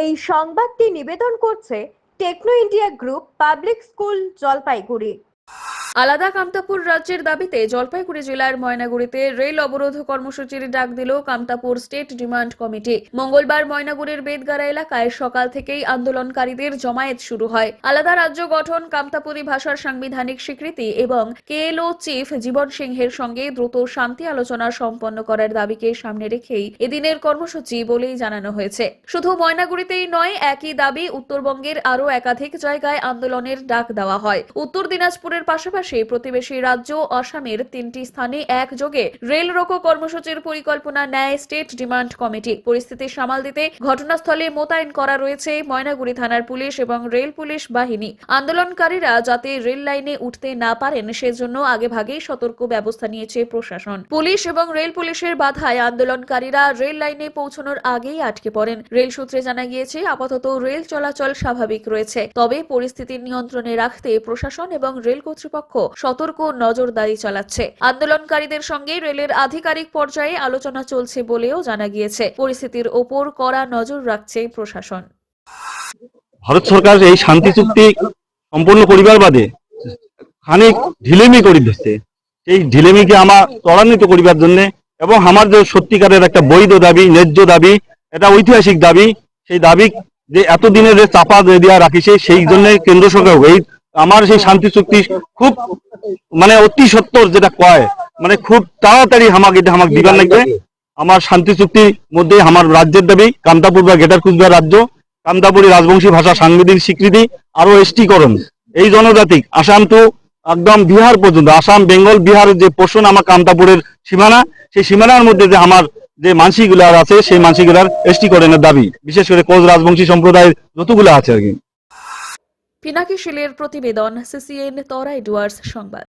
এই সংবাদটি নিবেদন করছে Techno India group public school Jalpaiguri. আলাদা কামতাপুর রাজ্যের দাবিতে জলপাইগুড়ি জেলার ময়নাগুড়িতে রেল অবরোধ কর্মসূচির ডাক দিল কামতাপুর স্টেট ডিমান্ড কমিটি। মঙ্গলবার ময়নাগুড়ির বেদগাড়া এলাকায় সকাল থেকেই আন্দোলনকারীদের জমায়েত শুরু হয়। আলাদা রাজ্য গঠন, কামতাপুরি ভাষার সাংবিধানিক স্বীকৃতি এবং কেএলও চিফ জীবন সিংহের সঙ্গে দ্রুত শান্তি আলোচনা সম্পন্ন করার দাবিকে সামনে রেখেই এদিনের কর্মসূচি বলেই জানানো হয়েছে। শুধু ময়নাগুড়িতেই নয়, একই দাবি উত্তরবঙ্গের আরও একাধিক জায়গায় আন্দোলনের ডাক দেওয়া হয়। উত্তর দিনাজপুরের পাশাপাশি প্রতিবেশী রাজ্য আসামের 3টি স্থানে একযোগে রেল রোকো কর্মসূচির পরিকল্পনা নেয় স্টেট ডিমান্ড কমিটি। পরিস্থিতি সামাল দিতে ঘটনাস্থলে মোতায়েন করা রয়েছে ময়নাগুড়ি থানার পুলিশ এবং রেল পুলিশ বাহিনী। আন্দোলনকারীরা যাতে রেল লাইনে উঠতে না পারেন সেজন্য আগেভাগেই সতর্ক ব্যবস্থা নিয়েছে প্রশাসন। পুলিশ এবং রেল পুলিশের বাধায় আন্দোলনকারীরা রেল লাইনে পৌঁছানোর আগেই আটকে পড়েন। রেল সূত্রে জানা গিয়েছে আপাতত রেল চলাচল স্বাভাবিক রয়েছে, তবে পরিস্থিতি নিয়ন্ত্রণে রাখতে প্রশাসন এবং রেল কর্তৃপক্ষ সতর্ক নজরদারি চালাচ্ছে। আন্দোলনকারীদের সঙ্গে রেলের আধিকারিক পর্যায়ে আলোচনা চলছে বলেও জানা গিয়েছে। পরিস্থিতির ওপর কড়া নজর রাখছে প্রশাসন। ভারত সরকার এই শান্তি চুক্তি সম্পূর্ণ করিবার বাদে খানিক ঢিলেমি করে দিচ্ছে। এই ঢিলেমিকে আমার ত্বরান্বিত করিবার জন্য এবং আমার যে সত্যিকারের একটা বৈধ দাবি, ন্যায্য দাবি, এটা ঐতিহাসিক দাবি, সেই দাবি যে এতদিনের যে চাপা দেওয়া রাখিছে, সেই জন্য কেন্দ্র সরকার এই আমার সেই শান্তি চুক্তি খুব অতি সত্তর যেটা কয় খুব তাড়াতাড়ি আমাকে দিবার লাগবে। আমার শান্তি চুক্তির মধ্যে আমার রাজ্যের দাবি কামতাপুর বা গ্রেটার কুচবিহার রাজ্য, কামতাপুরি রাজবংশী ভাষা সাংবিধানিক স্বীকৃতি, আরো এসটিকরণ, এই জনজাতি আসাম টু একদম বিহার পর্যন্ত, আসাম, বেঙ্গল, বিহার যে পোর্শন আমার কামতাপুরের সীমানা, সেই সীমানার মধ্যে যে আমার যে মানসিগুলার আছে সেই মানসিগুলার এসটিকরণের দাবি, বিশেষ করে কোচ রাজবংশী সম্প্রদায়ের যতগুলো আছে আর কি। পিনাকি শিলের প্রতিবেদন, সিসিএন তরাই ডুয়ার্স সংবাদ।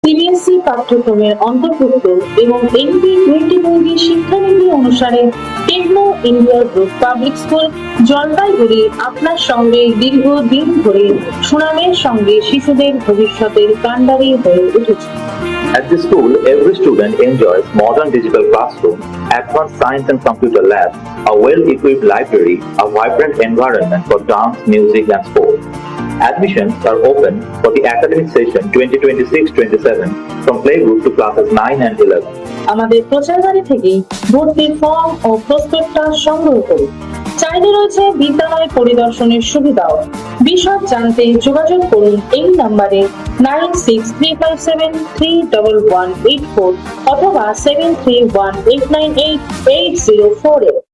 সিবিএসই পাঠ্যক্রমের অন্তর্ভুক্ত এবং এনপি 2020 শিক্ষানীতি অনুসারে Techno India group public school Jalpaiguri আপনার সঙ্গে দীর্ঘদিন ধরে সুনামের সঙ্গে শিশুদের ভবিষ্যতের কাণ্ডারি হয়ে উঠেছে। At this school, every student enjoys modern digital classroom, advanced science and computer labs, a well-equipped library, a vibrant environment for dance, music, and sport. Admissions are open for the academic session 2026-27 from playgroup to classes 9 and 11. আমাদের প্রচারগাড়ি থেকে ভর্তির form ও prospectus সংগ্রহ করুন। চাইলে রয়েছে বিদ্যালয় পরিদর্শনের সুবিধাও। বিশদ জানতে যোগাযোগ করুন এই নম্বরে 9635731184 অথবা 7318988048।